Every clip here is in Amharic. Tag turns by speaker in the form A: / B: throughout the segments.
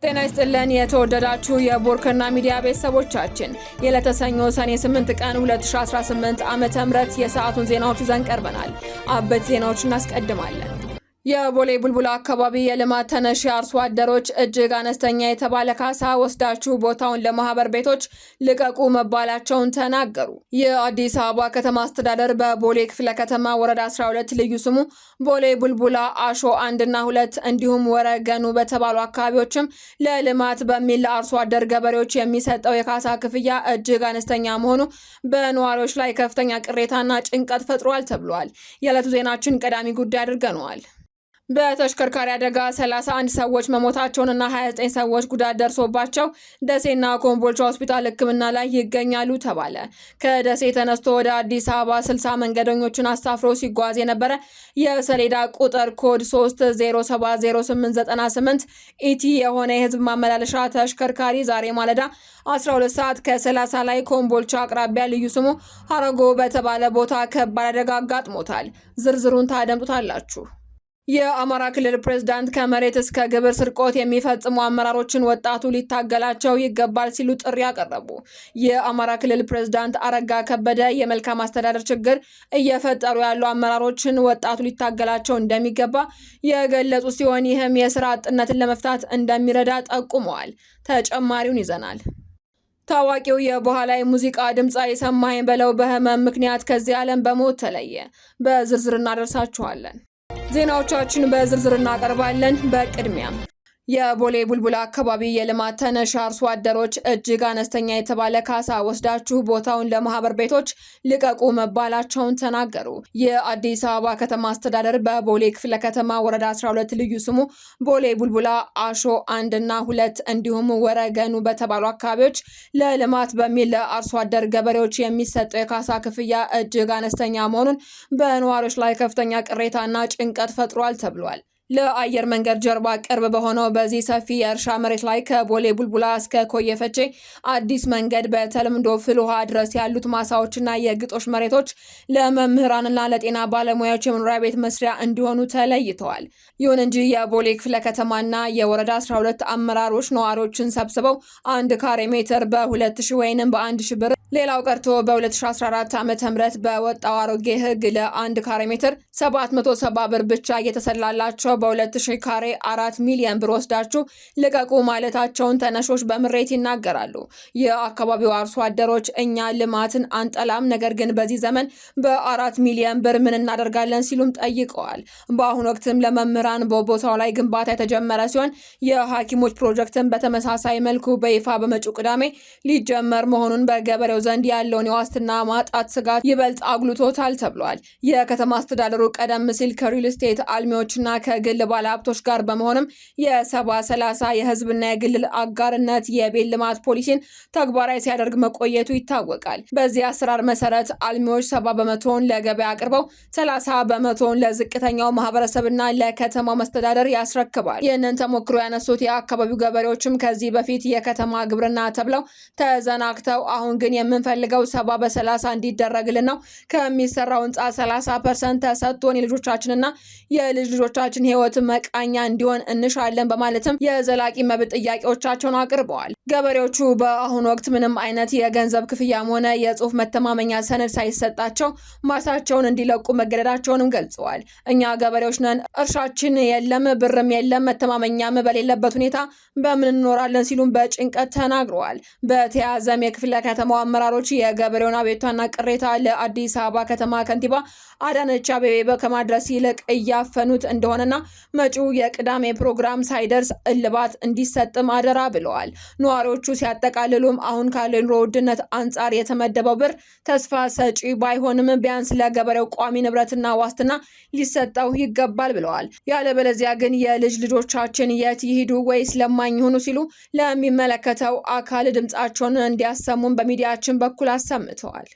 A: ጤና ይስጥልን የተወደዳችሁ የቦርከና ሚዲያ ቤተሰቦቻችን የለተሰኞ ሰኔ 8 ቀን 2018 ዓ.ም የሰዓቱን ዜናዎች ይዘን ቀርበናል። አበይት ዜናዎችን እናስቀድማለን። የቦሌ ቡልቡላ አካባቢ የልማት ተነሽ አርሶ አደሮች እጅግ አነስተኛ የተባለ ካሳ ወስዳችሁ ቦታውን ለማህበር ቤቶች ልቀቁ መባላቸውን ተናገሩ። የአዲስ አበባ ከተማ አስተዳደር በቦሌ ክፍለ ከተማ ወረዳ 12 ልዩ ስሙ ቦሌ ቡልቡላ አሾ 1 እና 2 እንዲሁም ወረገኑ በተባሉ አካባቢዎችም ለልማት በሚል ለአርሶ አደር ገበሬዎች የሚሰጠው የካሳ ክፍያ እጅግ አነስተኛ መሆኑ በነዋሪዎች ላይ ከፍተኛ ቅሬታና ጭንቀት ፈጥሯል ተብሏል። የዕለቱ ዜናችን ቀዳሚ ጉዳይ አድርገነዋል። በተሽከርካሪ አደጋ 31 ሰዎች መሞታቸውንና 29 ሰዎች ጉዳት ደርሶባቸው ደሴና ኮምቦልቻ ሆስፒታል ሕክምና ላይ ይገኛሉ ተባለ። ከደሴ ተነስቶ ወደ አዲስ አበባ 60 መንገደኞችን አሳፍሮ ሲጓዝ የነበረ የሰሌዳ ቁጥር ኮድ 30700898 ኢቲ የሆነ የህዝብ ማመላለሻ ተሽከርካሪ ዛሬ ማለዳ 12 ሰዓት ከ30 ላይ ኮምቦልቻ አቅራቢያ ልዩ ስሙ ሀረጎ በተባለ ቦታ ከባድ አደጋ አጋጥሞታል። ዝርዝሩን ታደምጡታላችሁ። የአማራ ክልል ፕሬዝዳንት ከመሬት እስከ ግብር ስርቆት የሚፈጽሙ አመራሮችን ወጣቱ ሊታገላቸው ይገባል ሲሉ ጥሪ ያቀረቡ። የአማራ ክልል ፕሬዝዳንት አረጋ ከበደ የመልካም አስተዳደር ችግር እየፈጠሩ ያሉ አመራሮችን ወጣቱ ሊታገላቸው እንደሚገባ የገለጹ ሲሆን ይህም የስራ አጥነትን ለመፍታት እንደሚረዳ ጠቁመዋል። ተጨማሪውን ይዘናል። ታዋቂው የባህላዊ ሙዚቃ ድምፃዊ ሰማኸኝ በለው በህመም ምክንያት ከዚህ ዓለም በሞት ተለየ። በዝርዝር እናደርሳችኋለን። ዜናዎቻችን በዝርዝር እናቀርባለን። በቅድሚያ የቦሌ ቡልቡላ አካባቢ የልማት ተነሽ አርሶ አደሮች እጅግ አነስተኛ የተባለ ካሳ ወስዳችሁ ቦታውን ለማህበር ቤቶች ልቀቁ መባላቸውን ተናገሩ። የአዲስ አበባ ከተማ አስተዳደር በቦሌ ክፍለ ከተማ ወረዳ 12 ልዩ ስሙ ቦሌ ቡልቡላ አሾ 1 እና 2 እንዲሁም ወረገኑ በተባሉ አካባቢዎች ለልማት በሚል ለአርሶ አደር ገበሬዎች የሚሰጠው የካሳ ክፍያ እጅግ አነስተኛ መሆኑን በነዋሪዎች ላይ ከፍተኛ ቅሬታና ጭንቀት ፈጥሯል ተብሏል። ለአየር መንገድ ጀርባ ቅርብ በሆነው በዚህ ሰፊ የእርሻ መሬት ላይ ከቦሌ ቡልቡላ እስከ ኮየፈቼ አዲስ መንገድ በተለምዶ ፍልውሃ ድረስ ያሉት ማሳዎችና የግጦሽ መሬቶች ለመምህራንና ለጤና ባለሙያዎች የመኖሪያ ቤት መስሪያ እንዲሆኑ ተለይተዋል። ይሁን እንጂ የቦሌ ክፍለ ከተማና የወረዳ 12 አመራሮች ነዋሪዎችን ሰብስበው 1 ካሬ ሜትር በ2000 ወይንም በ1000 ብር ሌላው ቀርቶ በ2014 ዓ.ም በወጣው አሮጌ ሕግ ለ1 ካሬ ሜትር 770 ብር ብቻ እየተሰላላቸው በ2000 ካሬ 4 ሚሊዮን ብር ወስዳችሁ ልቀቁ ማለታቸውን ተነሾች በምሬት ይናገራሉ። የአካባቢው አርሶ አደሮች እኛ ልማትን አንጠላም፣ ነገር ግን በዚህ ዘመን በ4 ሚሊዮን ብር ምን እናደርጋለን ሲሉም ጠይቀዋል። በአሁኑ ወቅትም ለመምህራን በቦታው ላይ ግንባታ የተጀመረ ሲሆን የሐኪሞች ፕሮጀክትን በተመሳሳይ መልኩ በይፋ በመጪው ቅዳሜ ሊጀመር መሆኑን በገበሬው ዘንድ ያለውን የዋስትና ማጣት ስጋት ይበልጥ አጉልቶታል ተብሏል። የከተማ አስተዳደሩ ቀደም ሲል ከሪል ስቴት አልሚዎችና ከግል ባለሀብቶች ጋር በመሆንም የ70/30 የህዝብና የግል አጋርነት የቤት ልማት ፖሊሲን ተግባራዊ ሲያደርግ መቆየቱ ይታወቃል። በዚህ አሰራር መሰረት አልሚዎች 70 በመቶውን ለገበያ አቅርበው 30 በመቶውን ለዝቅተኛው ማህበረሰብና ለከተማው መስተዳደር ያስረክባል። ይህንን ተሞክሮ ያነሱት የአካባቢው ገበሬዎችም ከዚህ በፊት የከተማ ግብርና ተብለው ተዘናግተው አሁን ግን የምንፈልገው 70/30 እንዲደረግልን ነው። ከሚሰራው ህንፃ 30% ተሰጥቶን የልጆቻችንና የልጅ ልጆቻችን ህይወት መቃኛ እንዲሆን እንሻለን በማለትም የዘላቂ መብት ጥያቄዎቻቸውን አቅርበዋል። ገበሬዎቹ በአሁኑ ወቅት ምንም አይነት የገንዘብ ክፍያም ሆነ የጽሁፍ መተማመኛ ሰነድ ሳይሰጣቸው ማሳቸውን እንዲለቁ መገደዳቸውንም ገልጸዋል። እኛ ገበሬዎች ነን፣ እርሻችን የለም፣ ብርም የለም፣ መተማመኛም በሌለበት ሁኔታ በምን እንኖራለን ሲሉም በጭንቀት ተናግረዋል። በተያያዘም የክፍለ ከተማው አመራሮች የገበሬውን አቤቱታና ቅሬታ ለአዲስ አበባ ከተማ ከንቲባ አዳነች አቤቤ ከማድረስ ይልቅ እያፈኑት እንደሆነና መጪው የቅዳሜ ፕሮግራም ሳይደርስ እልባት እንዲሰጥም አደራ ብለዋል። ነዋሪዎቹ ሲያጠቃልሉም አሁን ካለው ኑሮ ውድነት አንጻር የተመደበው ብር ተስፋ ሰጪ ባይሆንም ቢያንስ ለገበሬው ቋሚ ንብረትና ዋስትና ሊሰጠው ይገባል ብለዋል። ያለበለዚያ ግን የልጅ ልጆቻችን የት ይሂዱ ወይስ ለማኝ ሆኑ ሲሉ ለሚመለከተው አካል ድምጻቸውን እንዲያሰሙን በሚዲያችን በኩል አሰምተዋል።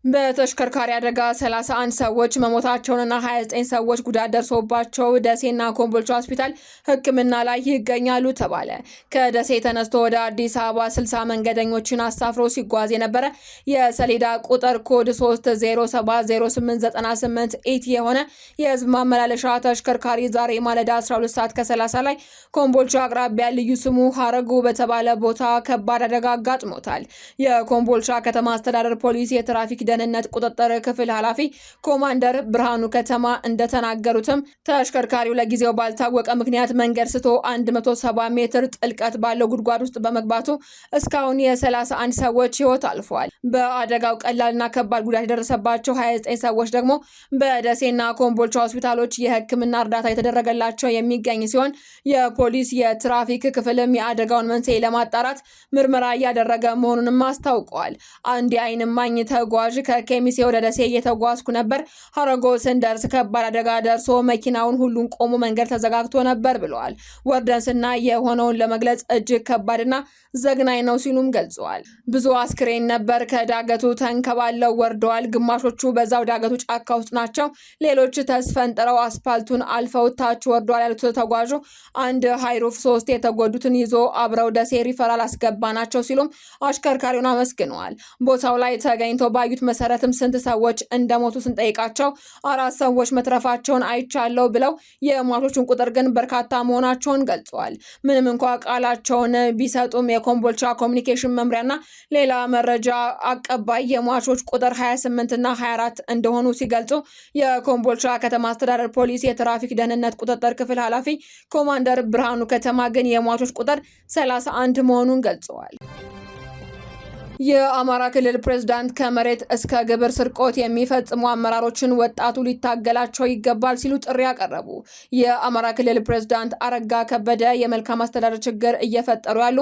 A: በተሽከርካሪ አደጋ 31 ሰዎች መሞታቸውንና 29 ሰዎች ጉዳት ደርሶባቸው ደሴና ኮምቦልቻ ሆስፒታል ሕክምና ላይ ይገኛሉ ተባለ። ከደሴ ተነስቶ ወደ አዲስ አበባ 60 መንገደኞችን አሳፍሮ ሲጓዝ የነበረ የሰሌዳ ቁጥር ኮድ 3070898 ኢቲ የሆነ የህዝብ ማመላለሻ ተሽከርካሪ ዛሬ ማለዳ 12 ሰዓት ከ30 ላይ ኮምቦልቻ አቅራቢያ ልዩ ስሙ ሀረጉ በተባለ ቦታ ከባድ አደጋ አጋጥሞታል። የኮምቦልቻ ከተማ አስተዳደር ፖሊስ የትራፊክ ደህንነት ቁጥጥር ክፍል ኃላፊ ኮማንደር ብርሃኑ ከተማ እንደተናገሩትም ተሽከርካሪው ለጊዜው ባልታወቀ ምክንያት መንገድ ስቶ 170 ሜትር ጥልቀት ባለው ጉድጓድ ውስጥ በመግባቱ እስካሁን የ31 ሰዎች ህይወት አልፏል። በአደጋው ቀላልና ከባድ ጉዳት የደረሰባቸው 29 ሰዎች ደግሞ በደሴና ኮምቦልቻ ሆስፒታሎች የህክምና እርዳታ የተደረገላቸው የሚገኝ ሲሆን የፖሊስ የትራፊክ ክፍልም የአደጋውን መንስኤ ለማጣራት ምርመራ እያደረገ መሆኑንም አስታውቀዋል። አንድ የዓይን እማኝ ተጓዥ ከኬሚሴ ወደ ደሴ እየተጓዝኩ ነበር። ሀረጎ ስንደርስ ከባድ አደጋ ደርሶ መኪናውን ሁሉን ቆሞ መንገድ ተዘጋግቶ ነበር ብለዋል። ወርደን ስናይ የሆነውን ለመግለጽ እጅግ ከባድና ዘግናኝ ነው ሲሉም ገልጸዋል። ብዙ አስክሬን ነበር። ከዳገቱ ተንከባለው ወርደዋል። ግማሾቹ በዛው ዳገቱ ጫካ ውስጥ ናቸው። ሌሎች ተስፈንጥረው አስፓልቱን አልፈው ታች ወርደዋል ያሉት ተጓዡ አንድ ሃይሩፍ 3 የተጎዱትን ይዞ አብረው ደሴ ሪፈራል አስገባናቸው ሲሉም አሽከርካሪውን አመስግነዋል። ቦታው ላይ ተገኝቶ ባዩት መሰረትም ስንት ሰዎች እንደሞቱ ስንጠይቃቸው 4 ሰዎች መትረፋቸውን አይቻለው ብለው የሟቾቹን ቁጥር ግን በርካታ መሆናቸውን ገልጸዋል። ምንም እንኳ ቃላቸውን ቢሰጡም የኮምቦልቻ ኮሚኒኬሽን መምሪያና ሌላ መረጃ አቀባይ የሟቾች ቁጥር 28 እና 24 እንደሆኑ ሲገልጹ የኮምቦልቻ ከተማ አስተዳደር ፖሊስ የትራፊክ ደህንነት ቁጥጥር ክፍል ኃላፊ ኮማንደር ብርሃኑ ከተማ ግን የሟቾች ቁጥር 31 መሆኑን ገልጸዋል። የአማራ ክልል ፕሬዝዳንት ከመሬት እስከ ግብር ስርቆት የሚፈጽሙ አመራሮችን ወጣቱ ሊታገላቸው ይገባል ሲሉ ጥሪ ያቀረቡ። የአማራ ክልል ፕሬዝዳንት አረጋ ከበደ የመልካም አስተዳደር ችግር እየፈጠሩ ያሉ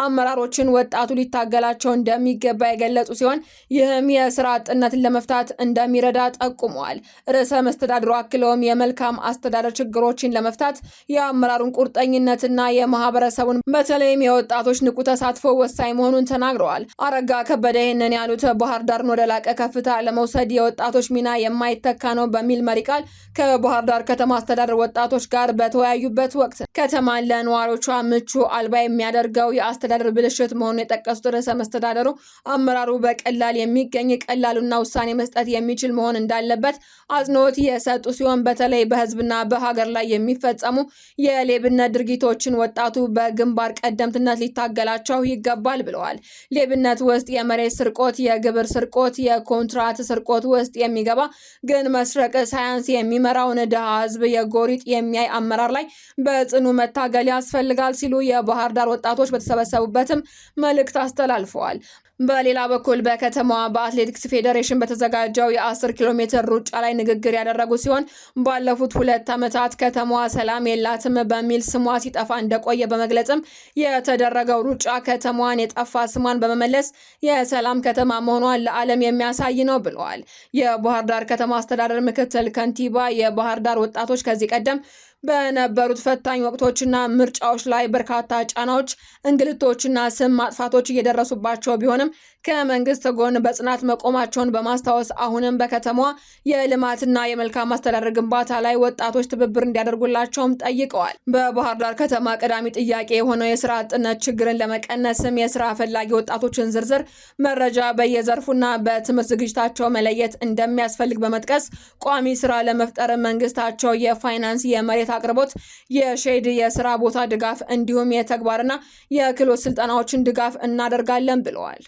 A: አመራሮችን ወጣቱ ሊታገላቸው እንደሚገባ የገለጹ ሲሆን ይህም የስራ አጥነትን ለመፍታት እንደሚረዳ ጠቁመዋል። ርዕሰ መስተዳድሩ አክለውም የመልካም አስተዳደር ችግሮችን ለመፍታት የአመራሩን ቁርጠኝነትና የማህበረሰቡን በተለይም የወጣቶች ንቁ ተሳትፎ ወሳኝ መሆኑን ተናግረዋል። አረጋ ከበደ ይህንን ያሉት ባህር ዳርን ወደ ላቀ ከፍታ ለመውሰድ የወጣቶች ሚና የማይተካ ነው በሚል መሪ ቃል ከባህር ዳር ከተማ አስተዳደር ወጣቶች ጋር በተወያዩበት ወቅት ከተማን ለነዋሪዎቿ ምቹ አልባ የሚያደርገው የአስተዳደር ብልሽት መሆኑን የጠቀሱት ርዕሰ መስተዳደሩ አመራሩ በቀላል የሚገኝ ቀላሉና ውሳኔ መስጠት የሚችል መሆን እንዳለበት አጽንኦት የሰጡ ሲሆን በተለይ በህዝብና በሀገር ላይ የሚፈጸሙ የሌብነት ድርጊቶችን ወጣቱ በግንባር ቀደምትነት ሊታገላቸው ይገባል ብለዋል። ሌብነት ውስጥ የመሬት ስርቆት፣ የግብር ስርቆት፣ የኮንትራት ስርቆት ውስጥ የሚገባ ግን መስረቅ ሳያንስ የሚመራውን ድሃ ህዝብ የጎሪጥ የሚያይ አመራር ላይ በጽኑ መታገል ያስፈልጋል ሲሉ የባህር ዳር ወጣቶች በተሰበሰቡበትም መልእክት አስተላልፈዋል። በሌላ በኩል በከተማዋ በአትሌቲክስ ፌዴሬሽን በተዘጋጀው የ10 ኪሎ ሜትር ሩጫ ላይ ንግግር ያደረጉ ሲሆን ባለፉት 2 ዓመታት ከተማዋ ሰላም የላትም በሚል ስሟ ሲጠፋ እንደቆየ በመግለጽም የተደረገው ሩጫ ከተማዋን የጠፋ ስሟን በመመለስ የሰላም ከተማ መሆኗን ለዓለም የሚያሳይ ነው ብለዋል። የባህር ዳር ከተማ አስተዳደር ምክትል ከንቲባ የባህር ዳር ወጣቶች ከዚህ ቀደም በነበሩት ፈታኝ ወቅቶችና ምርጫዎች ላይ በርካታ ጫናዎች፣ እንግልቶችና ስም ማጥፋቶች እየደረሱባቸው ቢሆንም ከመንግስት ጎን በጽናት መቆማቸውን በማስታወስ አሁንም በከተማዋ የልማትና የመልካም አስተዳደር ግንባታ ላይ ወጣቶች ትብብር እንዲያደርጉላቸውም ጠይቀዋል። በባህር ዳር ከተማ ቀዳሚ ጥያቄ የሆነው የስራ አጥነት ችግርን ለመቀነስም የስራ ፈላጊ ወጣቶችን ዝርዝር መረጃ በየዘርፉና በትምህርት ዝግጅታቸው መለየት እንደሚያስፈልግ በመጥቀስ ቋሚ ስራ ለመፍጠር መንግስታቸው የፋይናንስ፣ የመሬት አቅርቦት፣ የሼድ፣ የስራ ቦታ ድጋፍ እንዲሁም የተግባርና የክህሎት ስልጠናዎችን ድጋፍ እናደርጋለን ብለዋል።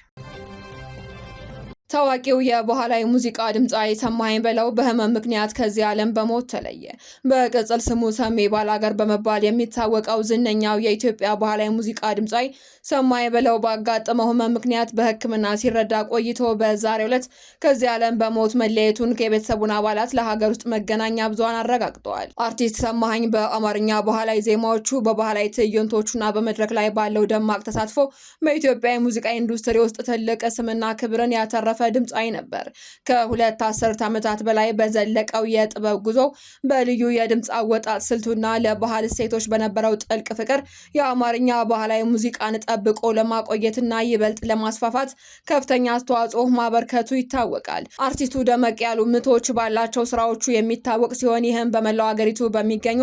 A: ታዋቂው የባህላዊ ሙዚቃ ድምፃዊ ሰማኸኝ በለው በህመም ምክንያት ከዚህ ዓለም በሞት ተለየ። በቅጽል ስሙ ሰሜ ባላገር በመባል የሚታወቀው ዝነኛው የኢትዮጵያ ባህላዊ ሙዚቃ ድምፃዊ ሰማኸኝ በለው ባጋጠመው ህመም ምክንያት በሕክምና ሲረዳ ቆይቶ በዛሬው ዕለት ከዚህ ዓለም በሞት መለየቱን ከቤተሰቡን አባላት ለሀገር ውስጥ መገናኛ ብዙሃን አረጋግጠዋል። አርቲስት ሰማኸኝ በአማርኛ ባህላዊ ዜማዎቹ፣ በባህላዊ ትዕይንቶቹና በመድረክ ላይ ባለው ደማቅ ተሳትፎ በኢትዮጵያ የሙዚቃ ኢንዱስትሪ ውስጥ ትልቅ ስምና ክብርን ያተረፈ ድምፃዊ ነበር። ከሁለት አስርት ዓመታት በላይ በዘለቀው የጥበብ ጉዞ በልዩ የድምፅ አወጣጥ ስልቱና ለባህል እሴቶች በነበረው ጥልቅ ፍቅር የአማርኛ ባህላዊ ሙዚቃን ጠብቆ ለማቆየትና ይበልጥ ለማስፋፋት ከፍተኛ አስተዋጽኦ ማበርከቱ ይታወቃል። አርቲስቱ ደመቅ ያሉ ምቶች ባላቸው ስራዎቹ የሚታወቅ ሲሆን ይህም በመላው ሀገሪቱ በሚገኙ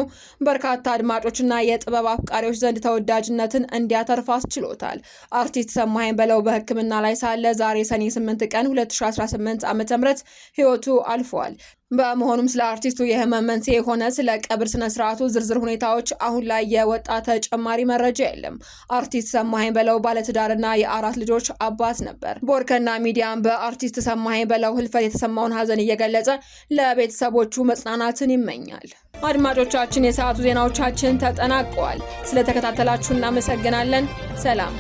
A: በርካታ አድማጮችና የጥበብ አፍቃሪዎች ዘንድ ተወዳጅነትን እንዲያተርፍ አስችሎታል። አርቲስት ሰማኸኝ በለው በሕክምና ላይ ሳለ ዛሬ ሰኔ 8 ቀን 2018 ዓ.ም ህይወቱ አልፏል። በመሆኑም ስለ አርቲስቱ የህመም መንስኤ ሆነ ስለ ቀብር ስነ ስርዓቱ ዝርዝር ሁኔታዎች አሁን ላይ የወጣ ተጨማሪ መረጃ የለም። አርቲስት ሰማኸኝ በለው ባለትዳርና የአራት ልጆች አባት ነበር። ቦርከና ሚዲያም በአርቲስት ሰማኸኝ በለው ህልፈት የተሰማውን ሀዘን እየገለጸ ለቤተሰቦቹ መጽናናትን ይመኛል። አድማጮቻችን፣ የሰዓቱ ዜናዎቻችን ተጠናቀዋል። ስለተከታተላችሁ እናመሰግናለን። ሰላም።